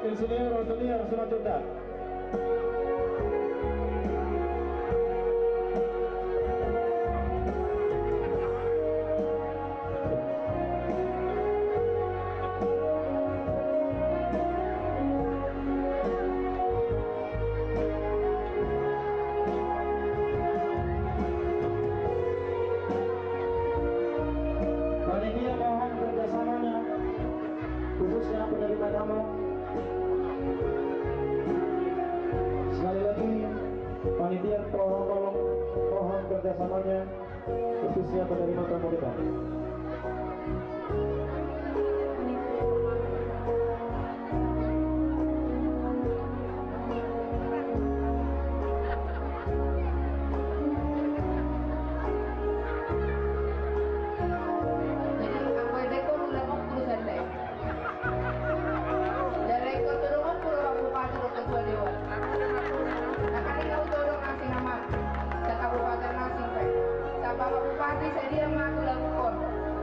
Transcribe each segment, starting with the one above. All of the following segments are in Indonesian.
Insinyur Junior Simanjuntak. Panitia mohon kerjasamanya, khususnya penerima tamu. Sekali lagi, panitia mohon kerjasamanya, khususnya penerima tamu kita. Bapak Bupati saya dia mah tulang pun,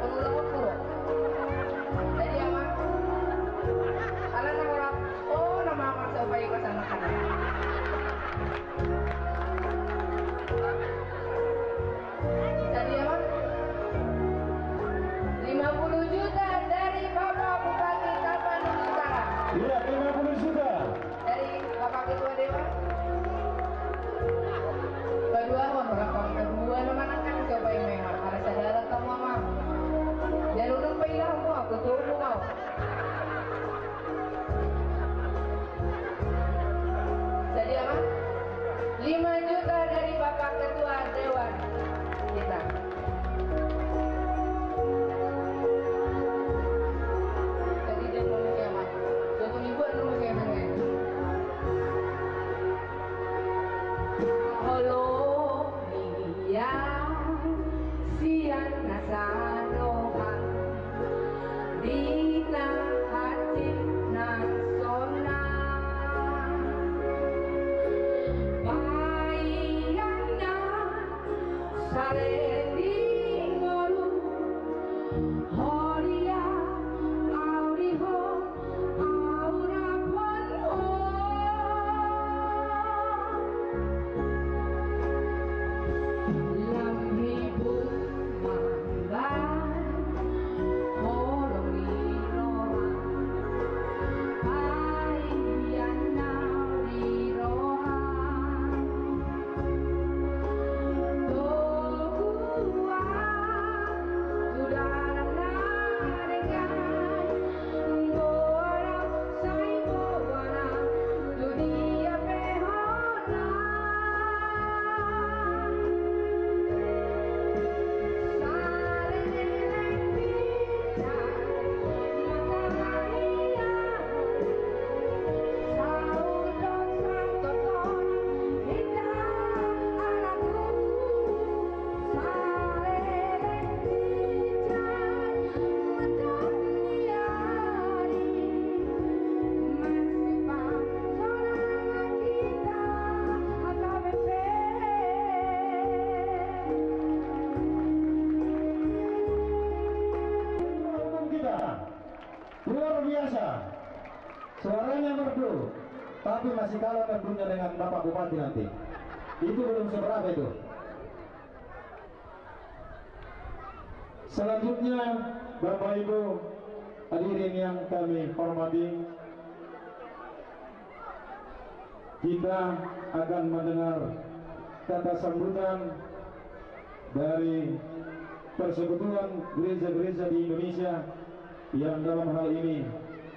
tulang pun. Jadi ama, ala nama orang, oh nama amat supaya ke sana kan. Jadi ama, 50 juta dari Bapak Bupati Tapanuli Utara. Iya, 50 juta. Dari Bapak Ketua Dewan. Kedua kedua nama kan coba yang memang ada saudara kamu mama dan udah pilih kamu aku tuh mau jadi apa 5 juta dari Bapak Ketua Dewan kita. Jadi dia mau siapa jadi ibu mau siapa nih halo siang nasalohan di hati nasional bayana salendi ngolu horia auriho aura ponho luar biasa, suaranya merdu, tapi masih kalah merdunya dengan Bapak Bupati nanti. Itu belum seberapa itu. Selanjutnya, Bapak Ibu hadirin yang kami hormati, kita akan mendengar kata sambutan dari Persekutuan Gereja-Gereja di Indonesia yang dalam hal ini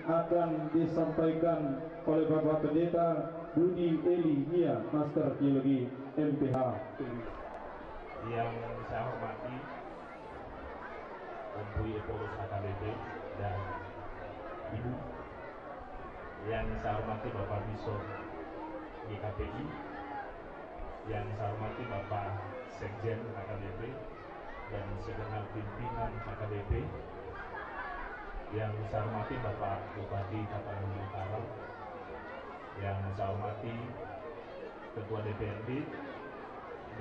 akan disampaikan oleh Bapak Pendeta Budi Eli Nia, Master Teologi MPH. Yang saya hormati Ompui Epolus AKBP dan Ibu, yang saya hormati Bapak Bishop GKPI, yang saya hormati Bapak Sekjen AKBP dan segenap pimpinan AKBP, yang saya hormati Bapak Bupati Tapanuli Utara, yang saya hormati Ketua DPRD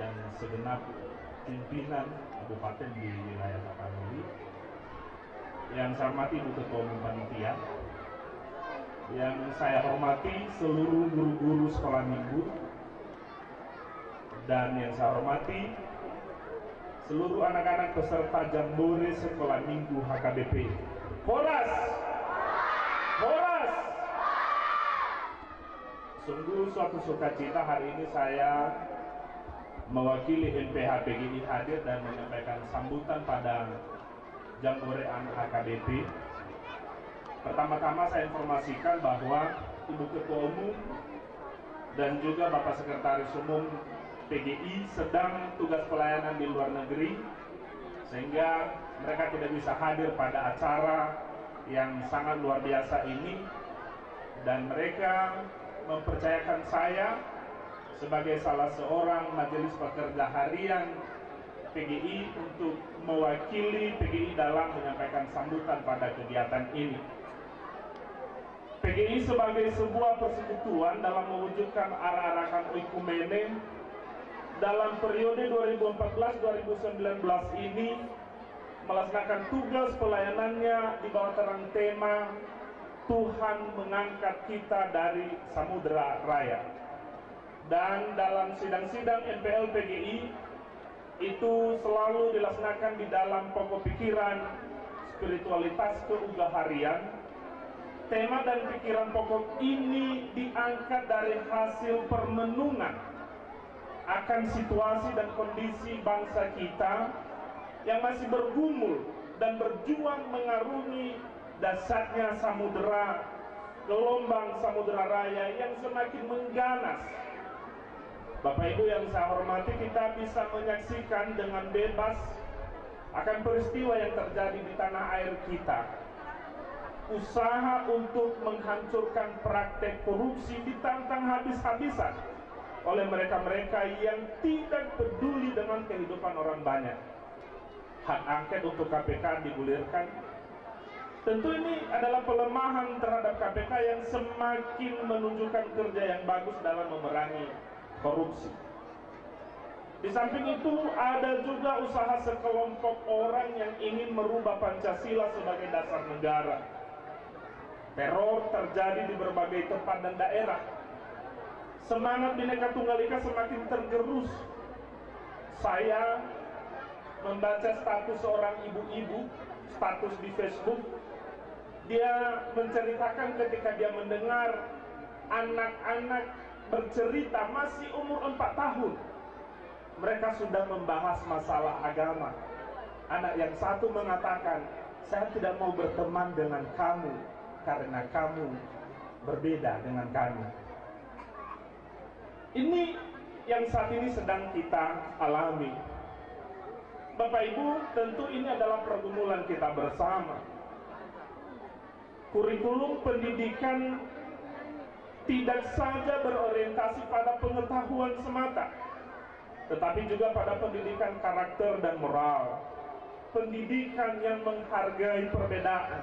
dan segenap pimpinan kabupaten di wilayah Tapanuli, yang saya hormati Ibu Ketua Umum Panitia, yang saya hormati seluruh guru-guru sekolah minggu, dan yang saya hormati seluruh anak-anak peserta jambore sekolah minggu HKBP. Horas! Horas! Sungguh suatu sukacita hari ini saya mewakili MPH PGI hadir dan menyampaikan sambutan pada jamborean HKBP. Pertama-tama saya informasikan bahwa Ibu Ketua Umum dan juga Bapak Sekretaris Umum PGI sedang tugas pelayanan di luar negeri, sehingga mereka tidak bisa hadir pada acara yang sangat luar biasa ini, dan mereka mempercayakan saya sebagai salah seorang majelis pekerja harian PGI untuk mewakili PGI dalam menyampaikan sambutan pada kegiatan ini. PGI sebagai sebuah persekutuan dalam mewujudkan arah-arahan oikumene dalam periode 2014-2019 ini melaksanakan tugas pelayanannya di bawah terang tema Tuhan mengangkat kita dari Samudera Raya. Dan dalam sidang-sidang MPL PGI itu selalu dilaksanakan di dalam pokok pikiran spiritualitas keugaharian. Tema dan pikiran pokok ini diangkat dari hasil permenungan akan situasi dan kondisi bangsa kita yang masih bergumul dan berjuang mengarungi dasarnya samudera, gelombang Samudera Raya yang semakin mengganas. Bapak Ibu yang saya hormati, kita bisa menyaksikan dengan bebas akan peristiwa yang terjadi di tanah air kita. Usaha untuk menghancurkan praktek korupsi ditantang habis-habisan oleh mereka-mereka yang tidak peduli dengan kehidupan orang banyak. Hak angket untuk KPK digulirkan. Tentu ini adalah pelemahan terhadap KPK yang semakin menunjukkan kerja yang bagus dalam memerangi korupsi. Di samping itu ada juga usaha sekelompok orang yang ingin merubah Pancasila sebagai dasar negara. Teror terjadi di berbagai tempat dan daerah. Semangat Bhinneka Tunggal Ika semakin tergerus. Saya membaca status seorang ibu-ibu, status di Facebook. Dia menceritakan ketika dia mendengar anak-anak bercerita masih umur 4 tahun. Mereka sudah membahas masalah agama. Anak yang satu mengatakan, saya tidak mau berteman dengan kamu karena kamu berbeda dengan kami. Ini yang saat ini sedang kita alami. Bapak Ibu, tentu ini adalah pergumulan kita bersama. Kurikulum pendidikan tidak saja berorientasi pada pengetahuan semata, tetapi juga pada pendidikan karakter dan moral. Pendidikan yang menghargai perbedaan,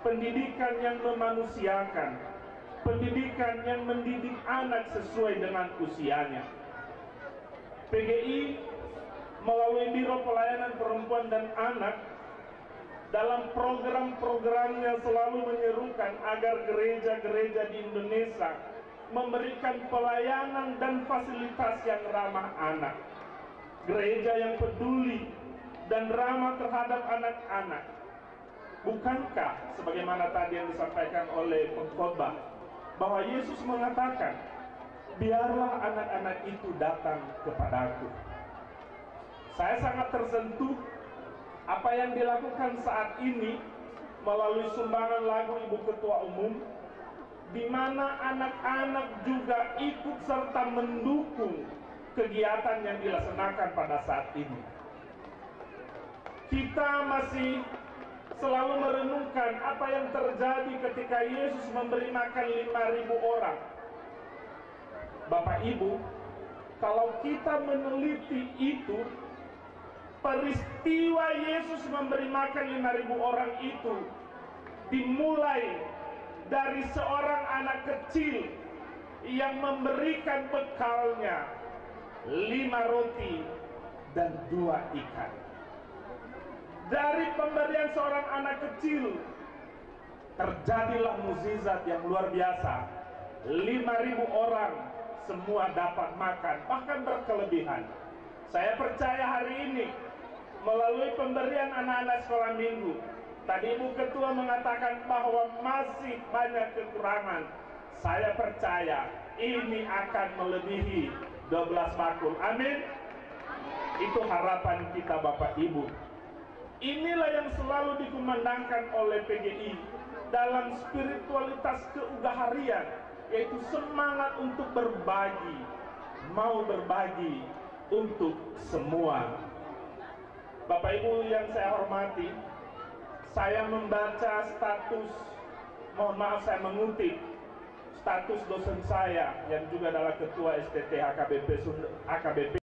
pendidikan yang memanusiakan, pendidikan yang mendidik anak sesuai dengan usianya. PGI melalui Biro Pelayanan Perempuan dan Anak dalam program-programnya selalu menyerukan agar gereja-gereja di Indonesia memberikan pelayanan dan fasilitas yang ramah anak. Gereja yang peduli dan ramah terhadap anak-anak. Bukankah sebagaimana tadi yang disampaikan oleh pengkhotbah bahwa Yesus mengatakan, biarlah anak-anak itu datang kepadaku. Saya sangat tersentuh apa yang dilakukan saat ini melalui sumbangan lagu Ibu Ketua Umum, di mana anak-anak juga ikut serta mendukung kegiatan yang dilaksanakan pada saat ini. Kita masih selalu merenungkan apa yang terjadi ketika Yesus memberi makan 5.000 orang. Bapak Ibu, kalau kita meneliti itu, peristiwa Yesus memberi makan 5.000 orang itu dimulai dari seorang anak kecil yang memberikan bekalnya 5 roti dan 2 ikan. Dari pemberian seorang anak kecil terjadilah mukjizat yang luar biasa. 5.000 orang semua dapat makan, bahkan berkelebihan. Saya percaya hari ini melalui pemberian anak-anak sekolah minggu, tadi Ibu Ketua mengatakan bahwa masih banyak kekurangan. Saya percaya ini akan melebihi 12 bakul. Amin. Itu harapan kita Bapak Ibu. Inilah yang selalu dikumandangkan oleh PGI dalam spiritualitas keugaharian, yaitu semangat untuk berbagi, mau berbagi untuk semua. Bapak Ibu yang saya hormati, saya membaca status, mohon maaf saya mengutip status dosen saya yang juga adalah Ketua STT HKBP